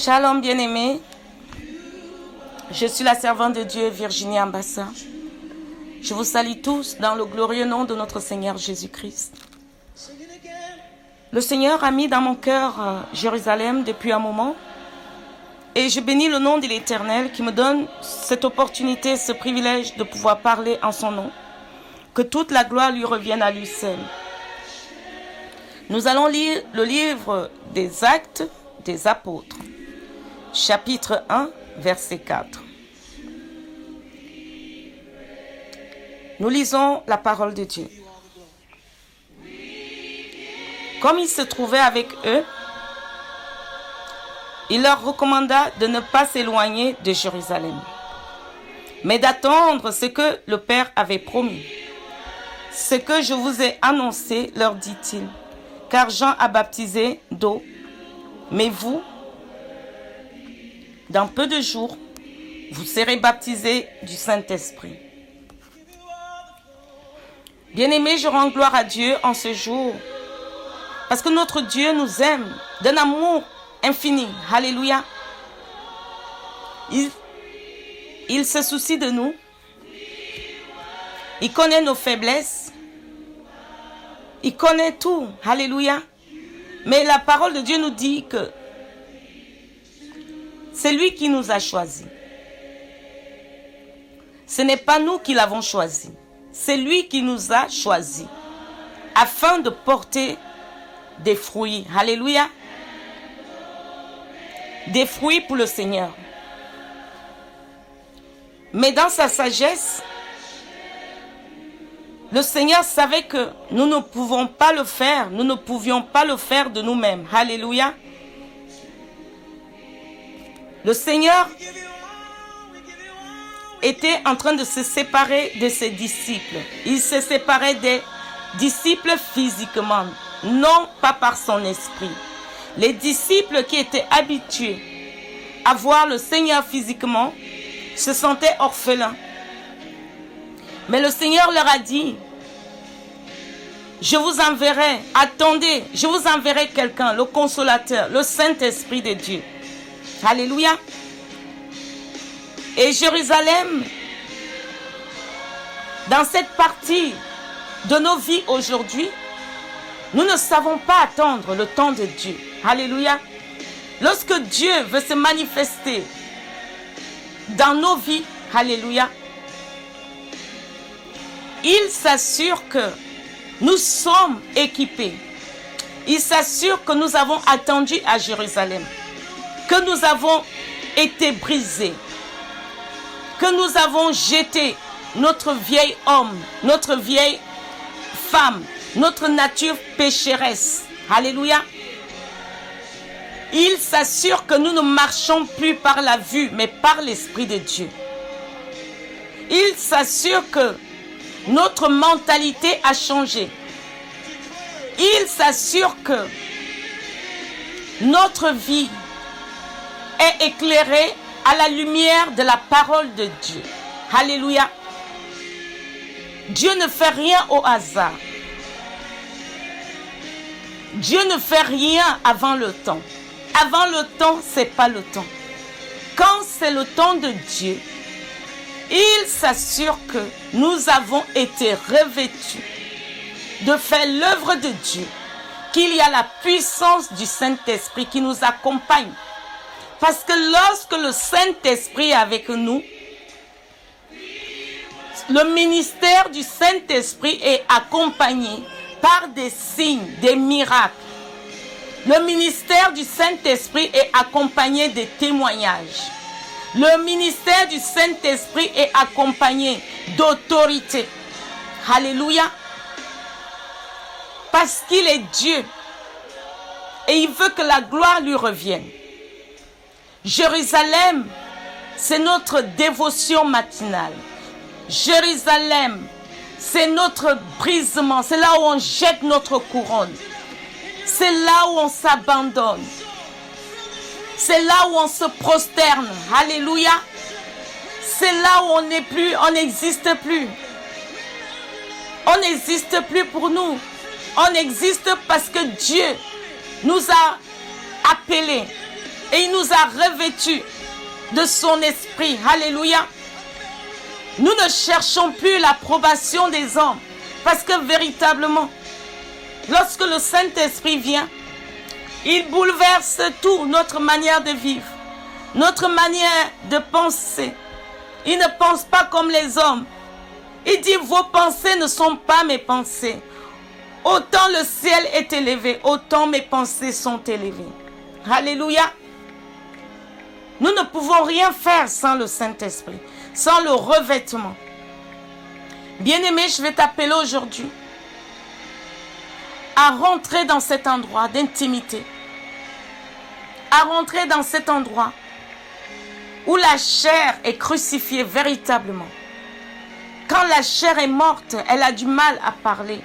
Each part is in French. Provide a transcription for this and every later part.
Shalom bien-aimés, je suis la servante de Dieu Virginie Ambassa. Je vous salue tous dans le glorieux nom de notre Seigneur Jésus-Christ. Le Seigneur a mis dans mon cœur Jérusalem depuis un moment et je bénis le nom de l'Éternel qui me donne cette opportunité, ce privilège de pouvoir parler en son nom. Que toute la gloire lui revienne à lui seul. Nous allons lire le livre des Actes des Apôtres, chapitre 1, verset 4. Nous lisons la parole de Dieu. Comme il se trouvait avec eux, il leur recommanda de ne pas s'éloigner de Jérusalem, mais d'attendre ce que le Père avait promis. Ce que je vous ai annoncé, leur dit-il, car Jean a baptisé d'eau, mais vous, dans peu de jours, vous serez baptisés du Saint-Esprit. Bien-aimés, je rends gloire à Dieu en ce jour, parce que notre Dieu nous aime d'un amour infini. Alléluia. Il se soucie de nous. Il connaît nos faiblesses. Il connaît tout. Alléluia. Mais la parole de Dieu nous dit que c'est lui qui nous a choisis. Ce n'est pas nous qui l'avons choisi. C'est lui qui nous a choisis afin de porter des fruits. Alléluia. Des fruits pour le Seigneur. Mais dans sa sagesse, le Seigneur savait que nous ne pouvions pas le faire. Nous ne pouvions pas le faire de nous-mêmes. Alléluia. Le Seigneur était en train de se séparer de ses disciples. Il se séparait des disciples physiquement, non pas par son esprit. Les disciples qui étaient habitués à voir le Seigneur physiquement se sentaient orphelins. Mais le Seigneur leur a dit, je vous enverrai, attendez, je vous enverrai quelqu'un, le consolateur, le Saint-Esprit de Dieu. Alléluia. Et Jérusalem, dans cette partie de nos vies aujourd'hui, nous ne savons pas attendre le temps de Dieu. Alléluia. Lorsque Dieu veut se manifester dans nos vies, alléluia, il s'assure que nous sommes équipés. Il s'assure que nous avons attendu à Jérusalem, que nous avons été brisés, que nous avons jeté notre vieil homme, notre vieille femme, notre nature pécheresse. Alléluia. Il s'assure que nous ne marchons plus par la vue, mais par l'Esprit de Dieu. Il s'assure que notre mentalité a changé. Il s'assure que notre vie est éclairée à la lumière de la parole de Dieu. Alléluia. Dieu ne fait rien au hasard. Dieu ne fait rien avant le temps. Avant le temps, ce n'est pas le temps. Quand c'est le temps de Dieu, il s'assure que nous avons été revêtus de faire l'œuvre de Dieu, qu'il y a la puissance du Saint-Esprit qui nous accompagne. Parce que lorsque le Saint-Esprit est avec nous, le ministère du Saint-Esprit est accompagné par des signes, des miracles. Le ministère du Saint-Esprit est accompagné de témoignages. Le ministère du Saint-Esprit est accompagné d'autorité. Alléluia. Parce qu'il est Dieu. Et il veut que la gloire lui revienne. Jérusalem, c'est notre dévotion matinale. Jérusalem, c'est notre brisement. C'est là où on jette notre couronne. C'est là où on s'abandonne. C'est là où on se prosterne. Alléluia. C'est là où on n'est plus, on n'existe plus. On n'existe plus pour nous. On existe parce que Dieu nous a appelés. Et il nous a revêtus de son esprit. Alléluia. Nous ne cherchons plus l'approbation des hommes. Parce que véritablement, lorsque le Saint-Esprit vient, il bouleverse tout, notre manière de vivre, notre manière de penser. Il ne pense pas comme les hommes. Il dit, vos pensées ne sont pas mes pensées. Autant le ciel est élevé, autant mes pensées sont élevées. Alléluia. Nous ne pouvons rien faire sans le Saint-Esprit, sans le revêtement. Bien-aimé, je vais t'appeler aujourd'hui à rentrer dans cet endroit d'intimité, à rentrer dans cet endroit où la chair est crucifiée véritablement. Quand la chair est morte, elle a du mal à parler,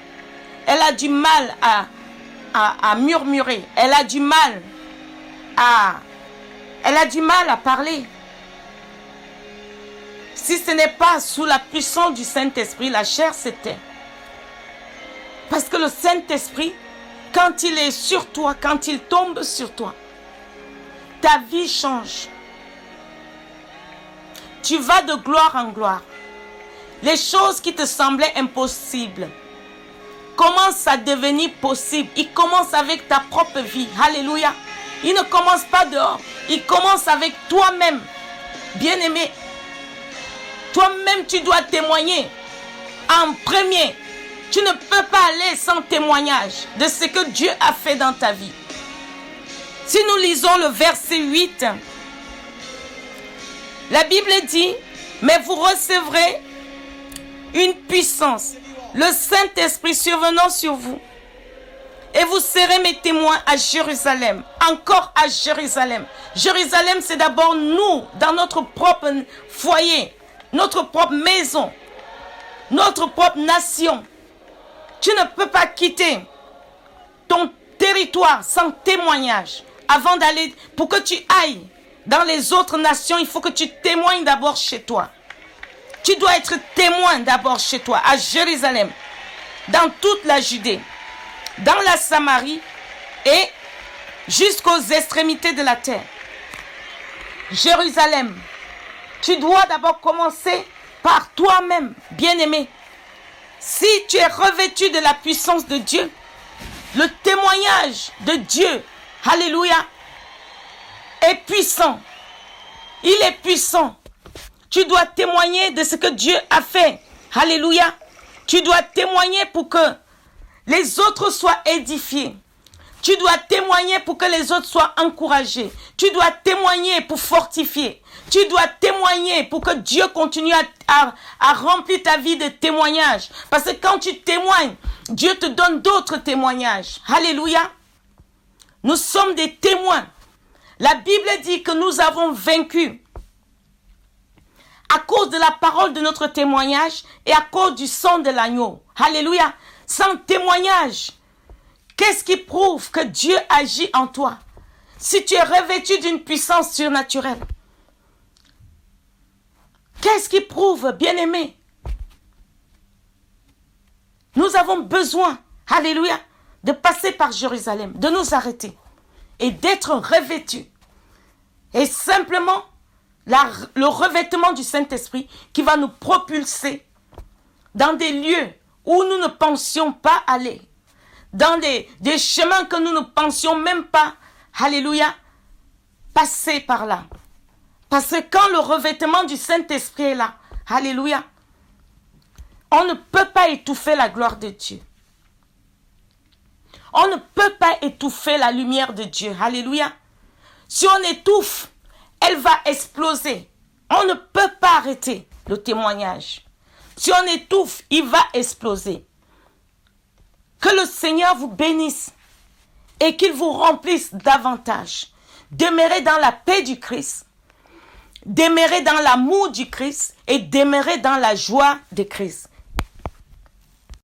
elle a du mal à murmurer, elle a du mal à parler. Si ce n'est pas sous la puissance du Saint-Esprit, la chair se tait. Parce que le Saint-Esprit, quand il est sur toi, quand il tombe sur toi, ta vie change. Tu vas de gloire en gloire. Les choses qui te semblaient impossibles commencent à devenir possibles. Il commence avec ta propre vie. Alléluia. Il ne commence pas dehors. Il commence avec toi-même. Bien-aimé, toi-même tu dois témoigner en premier. Tu ne peux pas aller sans témoignage de ce que Dieu a fait dans ta vie. Si nous lisons le verset 8, la Bible dit, mais vous recevrez une puissance, le Saint-Esprit survenant sur vous. Et vous serez mes témoins à Jérusalem, encore à Jérusalem. Jérusalem, c'est d'abord nous, dans notre propre foyer, notre propre maison, notre propre nation. Tu ne peux pas quitter ton territoire sans témoignage. Avant d'aller, pour que tu ailles dans les autres nations, il faut que tu témoignes d'abord chez toi. Tu dois être témoin d'abord chez toi, à Jérusalem, dans toute la Judée, dans la Samarie et jusqu'aux extrémités de la terre. Jérusalem, tu dois d'abord commencer par toi-même, bien-aimé. Si tu es revêtu de la puissance de Dieu, le témoignage de Dieu, alléluia, est puissant. Il est puissant. Tu dois témoigner de ce que Dieu a fait. Alléluia. Tu dois témoigner pour que les autres soient édifiés. Tu dois témoigner pour que les autres soient encouragés. Tu dois témoigner pour fortifier. Tu dois témoigner pour que Dieu continue à remplir ta vie de témoignages. Parce que quand tu témoignes, Dieu te donne d'autres témoignages. Alléluia. Nous sommes des témoins. La Bible dit que nous avons vaincu à cause de la parole de notre témoignage et à cause du sang de l'agneau. Alléluia. Sans témoignage, qu'est-ce qui prouve que Dieu agit en toi? Si tu es revêtu d'une puissance surnaturelle, qu'est-ce qui prouve, bien-aimé? Nous avons besoin, alléluia, de passer par Jérusalem, de nous arrêter et d'être revêtus. Et simplement, le revêtement du Saint-Esprit qui va nous propulser dans des lieux où nous ne pensions pas aller, dans des chemins que nous ne pensions même pas, alléluia, passer par là. Parce que quand le revêtement du Saint-Esprit est là, alléluia, on ne peut pas étouffer la gloire de Dieu. On ne peut pas étouffer la lumière de Dieu, alléluia. Si on étouffe, elle va exploser. On ne peut pas arrêter le témoignage. Si on étouffe, il va exploser. Que le Seigneur vous bénisse et qu'il vous remplisse davantage. Demeurez dans la paix du Christ. Demeurez dans l'amour du Christ et demeurez dans la joie de Christ.